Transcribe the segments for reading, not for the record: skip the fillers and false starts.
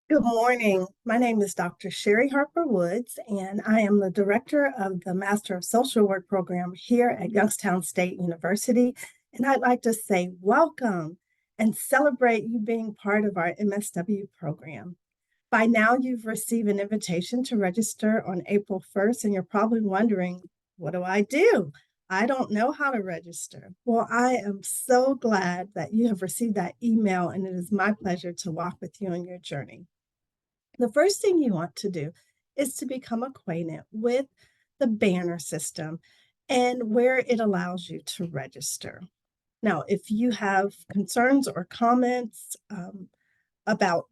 Good morning. My name is Dr. Sherry Harper Woods, and I am the director of the Master of Social Work program here at Youngstown State University. And I'd like to say welcome and celebrate you being part of our MSW program. By now, you've received an invitation to register on April 1st, and you're probably wondering, what do I do? I don't know how to register. Well, I am so glad that you have received that email, and it is my pleasure to walk with you on your journey. The first thing you want to do is to become acquainted with the banner system and where it allows you to register. Now, if you have concerns or comments about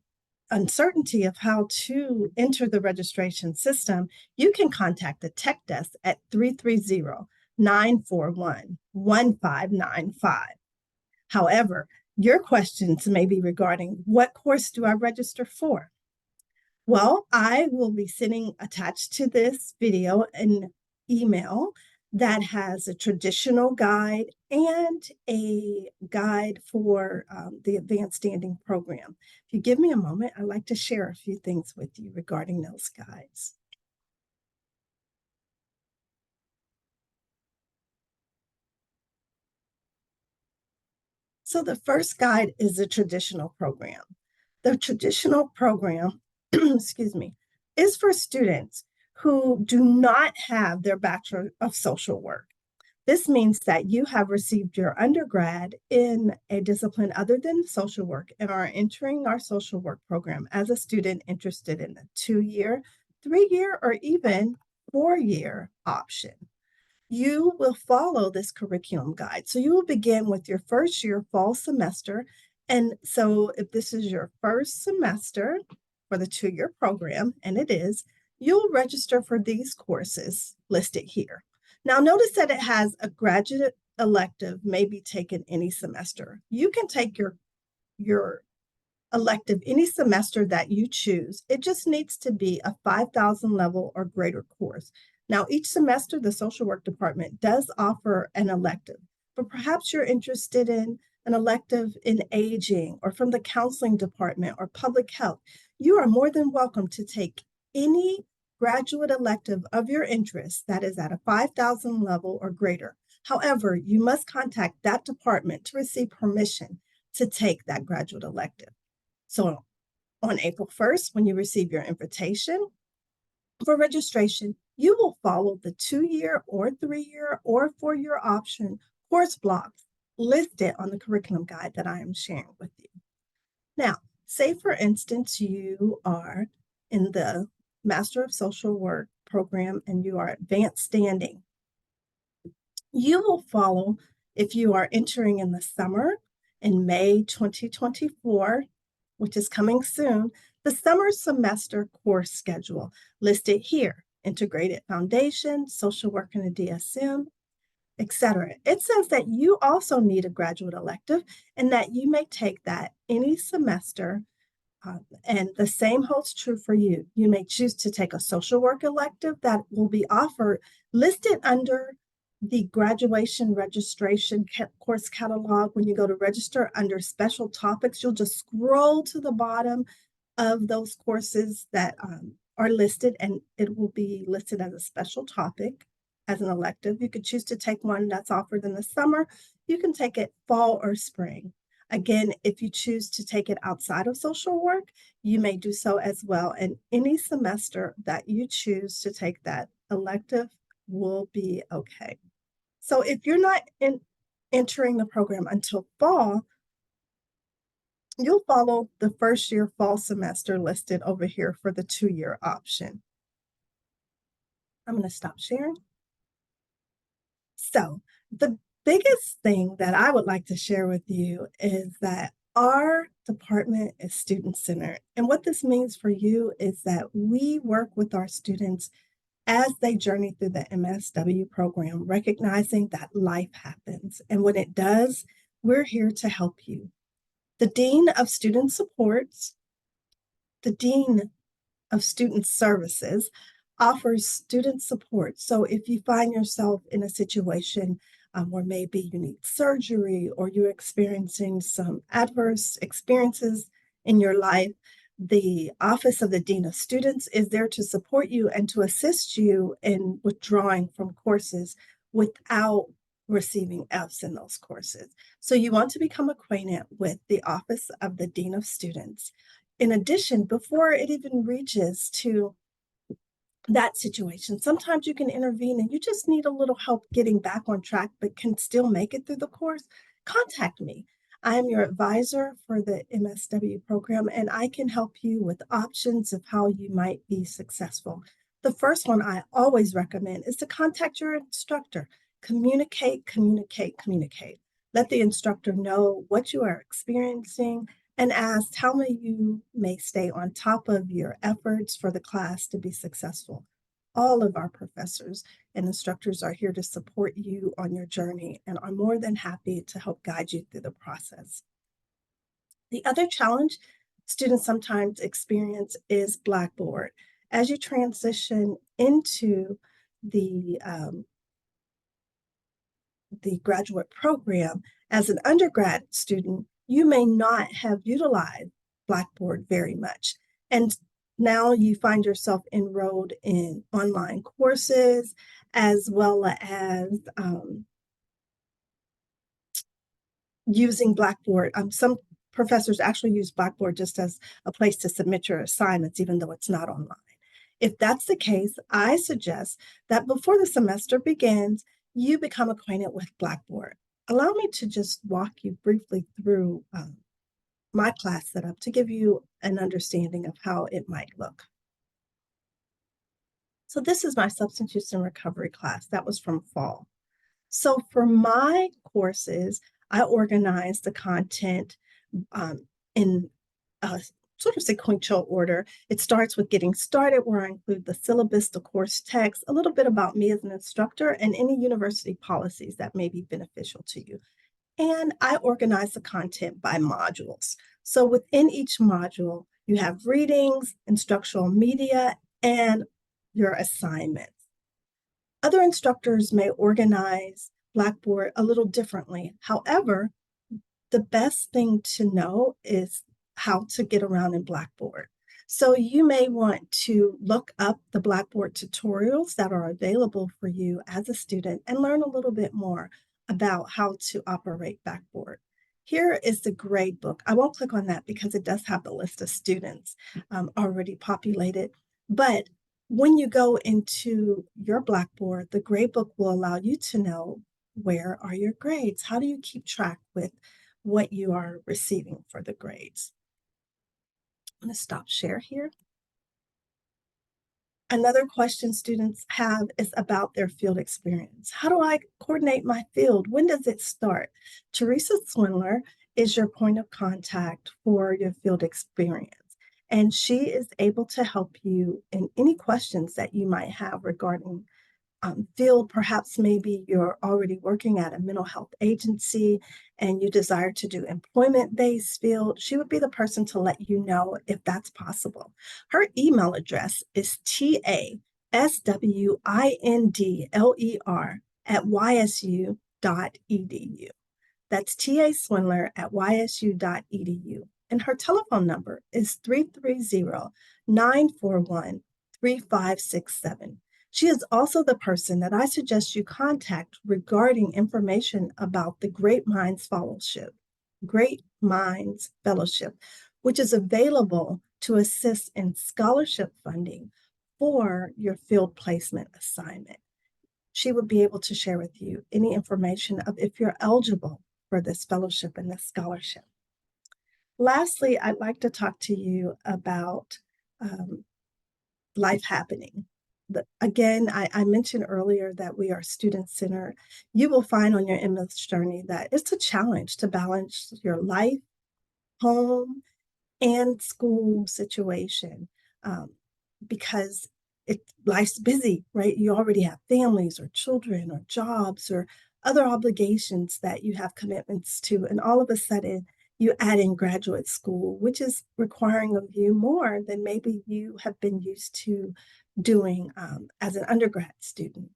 uncertainty of how to enter the registration system, you can contact the tech desk at 330-941-1595. However, your questions may be regarding what course do I register for? Well, I will be sending attached to this video an email that has a traditional guide and a guide for the advanced standing program. If you give me a moment, I'd like to share a few things with you regarding those guides. So the first guide is the traditional program. The traditional program, excuse me, is for students who do not have their Bachelor of Social Work. This means that you have received your undergrad in a discipline other than social work and are entering our social work program as a student interested in the 2-year, 3-year, or even 4-year option. You will follow this curriculum guide. So you will begin with your first year fall semester. And so if this is your first semester for the 2-year program, and it is, you'll register for these courses listed here. Now notice that it has a graduate elective may be taken any semester. You can take your elective any semester that you choose. It just needs to be a 5,000 level or greater course. Now, each semester, the social work department does offer an elective, but perhaps you're interested in an elective in aging or from the counseling department or public health. You are more than welcome to take any graduate elective of your interest that is at a 5,000 level or greater. However, you must contact that department to receive permission to take that graduate elective. So on April 1st, when you receive your invitation for registration, you will follow the 2-year or 3-year or 4-year option course blocks listed on the curriculum guide that I am sharing with you. Now, say for instance, you are in the Master of Social Work program and you are advanced standing. You will follow, if you are entering in the summer in May 2024, which is coming soon, the summer semester course schedule listed here: integrated foundation, social work in a DSM, etc. It says that you also need a graduate elective and that you may take that any semester. And the same holds true for you. You may choose to take a social work elective that will be offered listed under the graduation registration course catalog. When you go to register under special topics, you'll just scroll to the bottom of those courses that are listed, and it will be listed as a special topic as an elective. You could choose to take one that's offered in the summer. You can take it fall or spring. Again, if you choose to take it outside of social work, you may do so as well. And any semester that you choose to take that elective will be okay. So if you're not entering the program until fall, you'll follow the first year fall semester listed over here for the 2-year option. I'm going to stop sharing. So the biggest thing that I would like to share with you is that our department is student-centered. And what this means for you is that we work with our students as they journey through the MSW program, recognizing that life happens. And when it does, we're here to help you. The Dean of Student Supports, the Dean of Student Services, offers student support. So if you find yourself in a situation where maybe you need surgery or you're experiencing some adverse experiences in your life, The Office of the Dean of Students is there to support you and to assist you in withdrawing from courses without receiving Fs in those courses. So you want to become acquainted with the Office of the Dean of Students. In addition, before it even reaches to that situation, sometimes you can intervene and you just need a little help getting back on track, but can still make it through the course. Contact me. I am your advisor for the MSW program, and I can help you with options of how you might be successful. The first one I always recommend is to contact your instructor. Communicate, communicate, communicate. Let the instructor know what you are experiencing and ask how you may stay on top of your efforts for the class to be successful. All of our professors and instructors are here to support you on your journey and are more than happy to help guide you through the process. The other challenge students sometimes experience is Blackboard. As you transition into the graduate program, as an undergrad student, you may not have utilized Blackboard very much. And now you find yourself enrolled in online courses as well as using Blackboard. Some professors actually use Blackboard just as a place to submit your assignments, even though it's not online. If that's the case, I suggest that before the semester begins, you become acquainted with Blackboard. Allow me to just walk you briefly through my class setup to give you an understanding of how it might look. So this is my substance use and recovery class. That was from fall. So for my courses, I organize the content in a sort of sequential order. It starts with getting started, where I include the syllabus, the course text, a little bit about me as an instructor, and any university policies that may be beneficial to you. And I organize the content by modules. So within each module, you have readings, instructional media, and your assignments. Other instructors may organize Blackboard a little differently. However, the best thing to know is how to get around in Blackboard. So you may want to look up the Blackboard tutorials that are available for you as a student and learn a little bit more about how to operate Blackboard. Here is the grade book. I won't click on that because it does have the list of students already populated. But when you go into your Blackboard, the grade book will allow you to know where are your grades. How do you keep track with what you are receiving for the grades? I'm going to stop share here. Another question students have is about their field experience. How do I coordinate my field? When does it start? Teresa Swindler is your point of contact for your field experience, and she is able to help you in any questions that you might have regarding field. Perhaps maybe you're already working at a mental health agency and you desire to do employment-based field. She would be the person to let you know if that's possible. Her email address is taswindler@ysu.edu. That's taswindler@ysu.edu. And her telephone number is 330-941-3567. She is also the person that I suggest you contact regarding information about the Great Minds Fellowship, which is available to assist in scholarship funding for your field placement assignment. She would be able to share with you any information of if you're eligible for this fellowship and this scholarship. Lastly, I'd like to talk to you about life happening. Again, I mentioned earlier that we are student-centered. You will find on your MS journey that it's a challenge to balance your life, home, and school situation because life's busy, right? You already have families or children or jobs or other obligations that you have commitments to, and all of a sudden you add in graduate school, which is requiring of you more than maybe you have been used to doing as an undergrad student.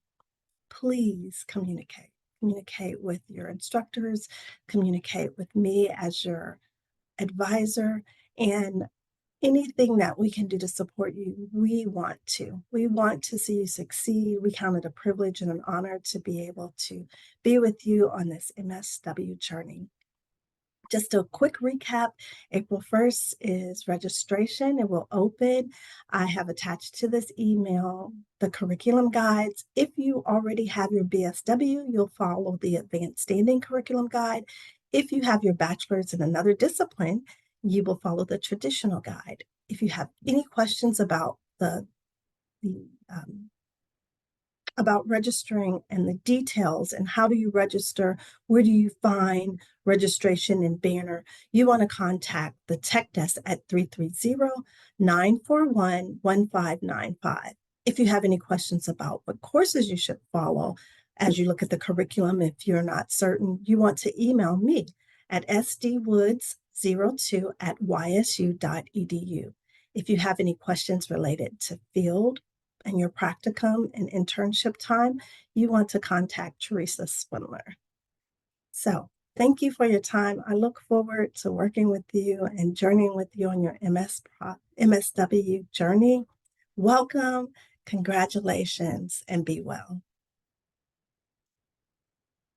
Please communicate. Communicate with your instructors, communicate with me as your advisor, and anything that we can do to support you, we want to. We want to see you succeed. We count it a privilege and an honor to be able to be with you on this MSW journey. Just a quick recap, April 1st is registration. It will open. I have attached to this email the curriculum guides. If you already have your BSW, you'll follow the Advanced Standing Curriculum Guide. If you have your bachelor's in another discipline, you will follow the traditional guide. If you have any questions about about registering and the details and how do you register, where do you find registration and banner, you want to contact the tech desk at 330-941-1595. If you have any questions about what courses you should follow as you look at the curriculum, if you're not certain, you want to email me at sdwoods02@ysu.edu. If you have any questions related to field and your practicum and internship time, you want to contact Teresa Swindler. So thank you for your time. I look forward to working with you and journeying with you on your MSW journey. Welcome, congratulations, and be well.